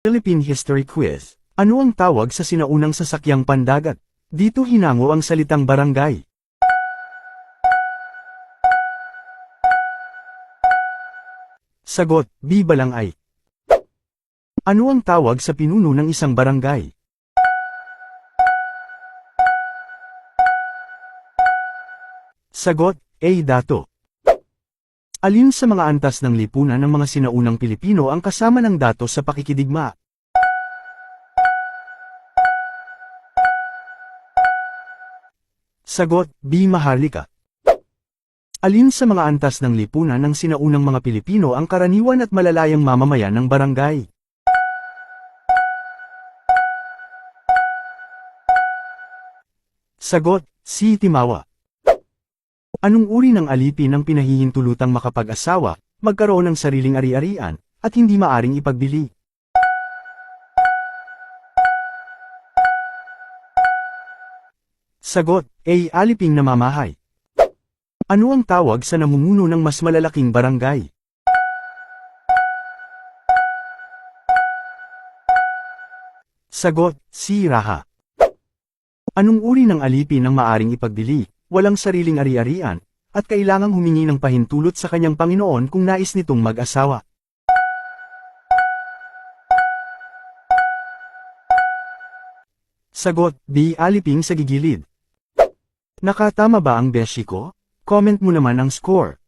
Philippine History Quiz. Ano ang tawag sa sinaunang sasakyang pandagat? Dito hinango ang salitang barangay. Sagot, B. Balangay. Ano ang tawag sa pinuno ng isang barangay? Sagot, A. Dato. Alin sa mga antas ng lipunan ng mga sinaunang Pilipino ang kasama ng dato sa pakikidigma? Sagot, B. Maharlika. Alin sa mga antas ng lipunan ng sinaunang mga Pilipino ang karaniwan at malalayang mamamayan ng barangay? Sagot, C. Timawa. Anong uri ng alipin ang pinahihintulutang makapag-asawa, magkaroon ng sariling ari-arian, at hindi maaring ipagbili? Sagot, A. Aliping namamahay. Ano ang tawag sa namumuno ng mas malalaking barangay? Sagot, C. Raha. Anong uri ng alipin ang maaring ipagbili, walang sariling ari-arian, at kailangang humingi ng pahintulot sa kanyang Panginoon kung nais nitong mag-asawa? Sagot, B. Aliping sa gigilid. Nakatama ba ang beshi ko? Comment mo naman ang score.